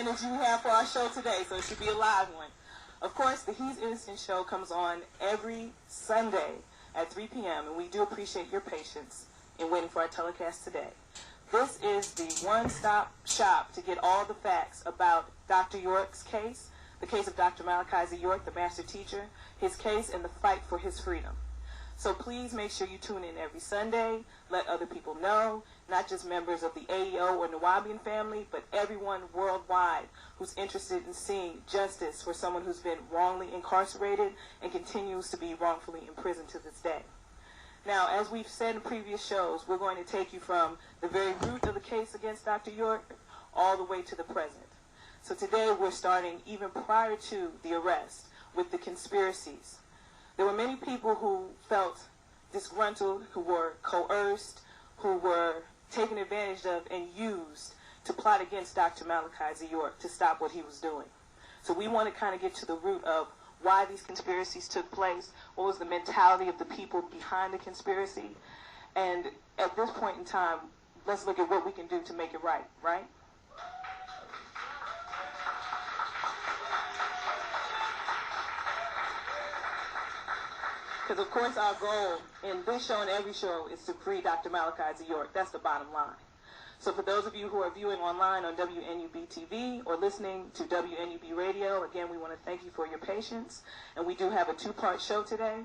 energy we have for our show today, so it should be a live one. Of course, the He's Innocent show comes on every Sunday at 3 p.m., and we do appreciate your patience in waiting for our telecast today. This is the one-stop shop to get all the facts about Dr. York's case, the case of Dr. Malachi Z. York, the master teacher, his case, and the fight for his freedom. So please make sure you tune in every Sunday. Let other people know, not just members of the AEO or Nuwaubian family, but everyone worldwide who's interested in seeing justice for someone who's been wrongly incarcerated and continues to be wrongfully imprisoned to this day. Now, as we've said in previous shows, we're going to take you from the very root of the case against Dr. York all the way to the present. So today we're starting even prior to the arrest with the conspiracies. There were many people who felt disgruntled, who were coerced, who were taken advantage of and used to plot against Dr. Malachi Z. York to stop what he was doing. So we want to kind of get to the root of why these conspiracies took place, what was the mentality of the people behind the conspiracy, and at this point in time, let's look at what we can do to make it right, right? Because, of course, our goal in this show and every show is to free Dr. Malachi Z. York. That's the bottom line. So for those of you who are viewing online on WNUB TV or listening to WNUB Radio, again, we want to thank you for your patience. And we do have a two-part show today.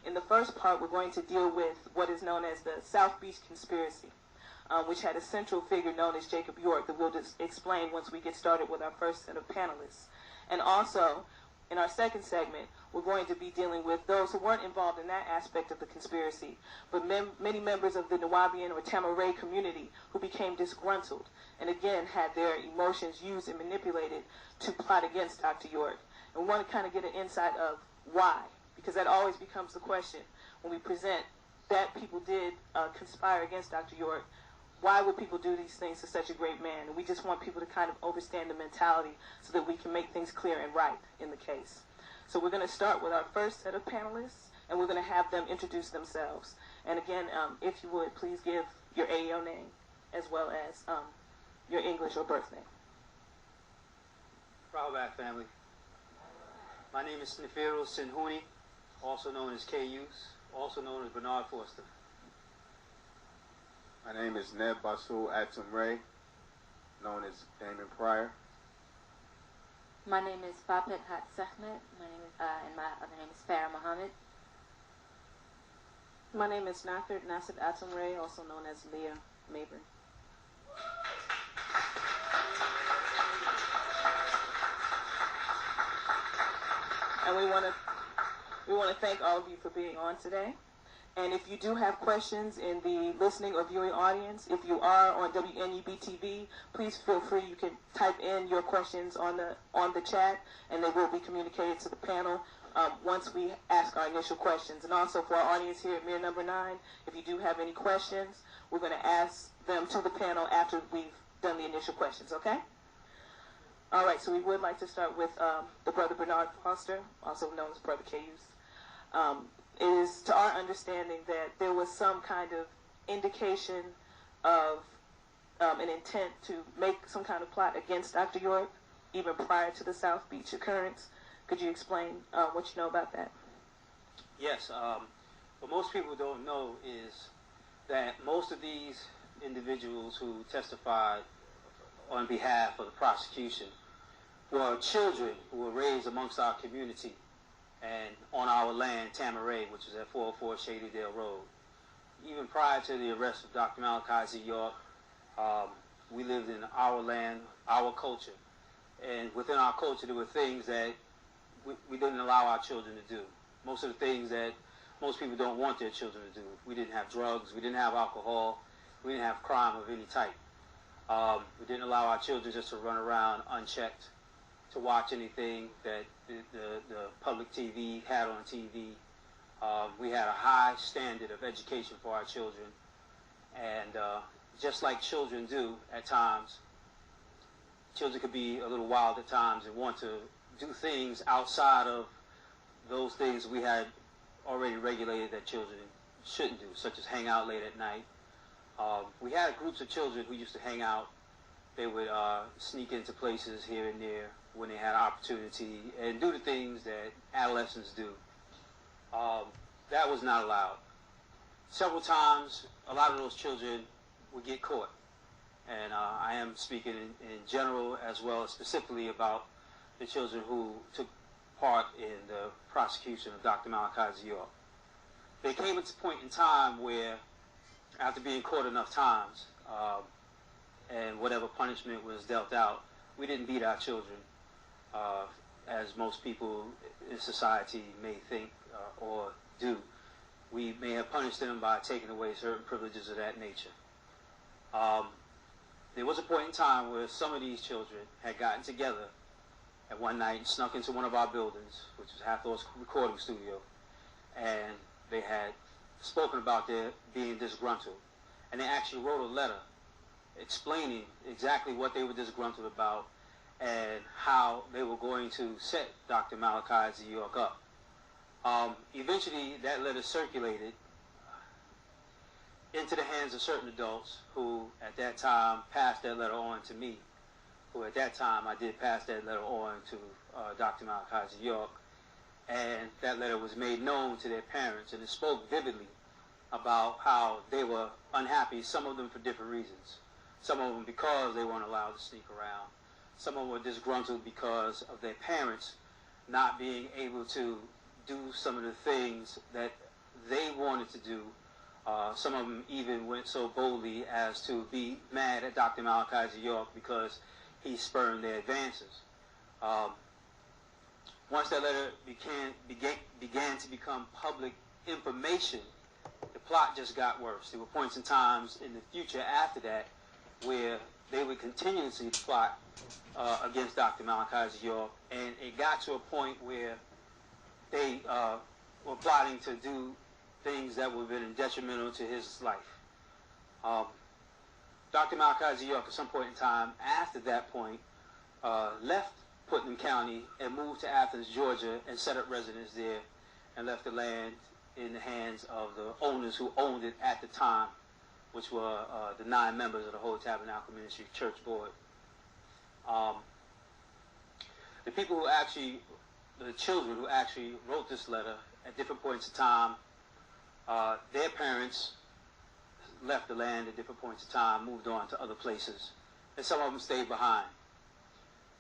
In the first part, we're going to deal with what is known as the South Beach Conspiracy, which had a central figure known as Jacob York that we'll just explain once we get started with our first set of panelists. And also, in our second segment, we're going to be dealing with those who weren't involved in that aspect of the conspiracy, but many members of the Nuwaubian or Tamaray community who became disgruntled and again had their emotions used and manipulated to plot against Dr. York. And we want to kind of get an insight of why, because that always becomes the question when we present that people did conspire against Dr. York. Why would people do these things to such a great man? And we just want people to kind of understand the mentality so that we can make things clear and right in the case. So we're going to start with our first set of panelists, and we're going to have them introduce themselves. And again, if you would, please give your AEO name as well as your English or birth name. Rahobat family. My name is Nefero Sinhuni, also known as KUs, also known as Bernard Forster. My name is Neb Basul Atum Ray, known as Damon Pryor. My name is Fapet Hat Sehmet. And my other name is Farah Muhammad. My name is Nafir Nasib Atum Ray, also known as Leah Mabry. And we want to thank all of you for being on today. And if you do have questions in the listening or viewing audience, if you are on WNUB TV, please feel free. You can type in your questions on the chat, and they will be communicated to the panel once we ask our initial questions. And also for our audience here at Mirror Number 9, if you do have any questions, we're going to ask them to the panel after we've done the initial questions, okay? All right, so we would like to start with the brother Bernard Foster, also known as Brother Cayuse. It is to our understanding that there was some kind of indication of an intent to make some kind of plot against Dr. York, even prior to the South Beach occurrence. Could you explain what you know about that? Yes. What most people don't know is that most of these individuals who testified on behalf of the prosecution were children who were raised amongst our community and on our land, Tamaray, which is at 404 Shadydale Road. Even prior to the arrest of Dr. Malachi Z. York, we lived in our land, our culture. And within our culture, there were things that we didn't allow our children to do. Most of the things that most people don't want their children to do. We didn't have drugs, we didn't have alcohol, we didn't have crime of any type. We didn't allow our children just to run around unchecked, to watch anything that the public TV had on TV. We had a high standard of education for our children, and just like children do at times, children could be a little wild at times and want to do things outside of those things we had already regulated that children shouldn't do, such as hang out late at night. We had groups of children who used to hang out They would sneak into places here and there when they had an opportunity and do the things that adolescents do. That was not allowed. Several times, a lot of those children would get caught. And I am speaking in general as well as specifically about the children who took part in the prosecution of Dr. Malachi Z. York. There came a point in time where, after being caught enough times, and whatever punishment was dealt out, we didn't beat our children, as most people in society may think or do. We may have punished them by taking away certain privileges of that nature. There was a point in time where some of these children had gotten together at one night and snuck into one of our buildings, which was Hathor's recording studio, and they had spoken about their being disgruntled. And they actually wrote a letter explaining exactly what they were disgruntled about and how they were going to set Dr. Malachi Z. York up. Eventually, that letter circulated into the hands of certain adults who, at that time, passed that letter on to me, who at that time I did pass that letter on to Dr. Malachi Z. York, and that letter was made known to their parents, and it spoke vividly about how they were unhappy, some of them for different reasons. Some of them because they weren't allowed to sneak around. Some of them were disgruntled because of their parents not being able to do some of the things that they wanted to do. Some of them even went so boldly as to be mad at Dr. Malachi Z. York because he spurned their advances. Once that letter began to become public information, the plot just got worse. There were points in times in the future after that where they would continuously plot against Dr. Malachi Z. York, and it got to a point where they were plotting to do things that would have been detrimental to his life. Dr. Malachi Z. York, at some point in time, after that point, left Putnam County and moved to Athens, Georgia, and set up residence there, and left the land in the hands of the owners who owned it at the time, which were the 9 members of the Holy Tabernacle Ministry Church Board. The children who actually wrote this letter at different points in time, their parents left the land at different points in time, moved on to other places, and some of them stayed behind.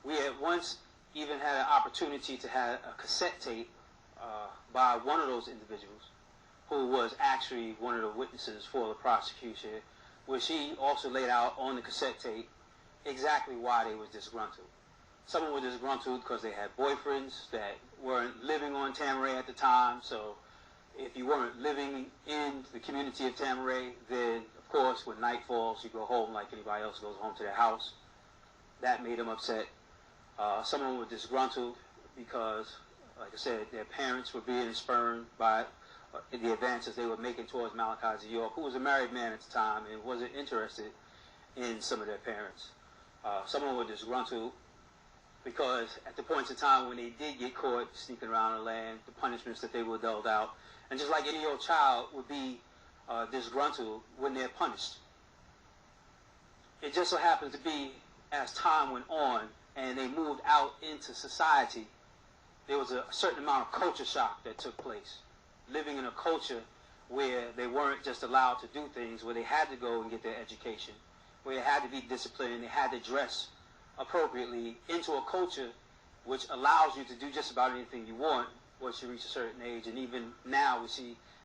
We had once even had an opportunity to have a cassette tape by one of those individuals who was actually one of the witnesses for the prosecution, where she also laid out on the cassette tape exactly why they were disgruntled. Some of them were disgruntled because they had boyfriends that weren't living on Tamaray at the time, so if you weren't living in the community of Tamaray, then, of course, when night falls, you go home like anybody else goes home to their house. That made them upset. Some of them were disgruntled because, like I said, their parents were being spurned by the advances they were making towards Malachi Z. York, who was a married man at the time and wasn't interested in some of their parents. Some of them were disgruntled because at the points in time when they did get caught sneaking around the land, the punishments that they were dealt out, and just like any old child would be disgruntled when they're punished. It just so happened to be, as time went on and they moved out into society, there was a certain amount of culture shock that took place. Living in a culture where they weren't just allowed to do things, where they had to go and get their education, where they had to be disciplined, they had to dress appropriately, into a culture which allows you to do just about anything you want once you reach a certain age. And even now we see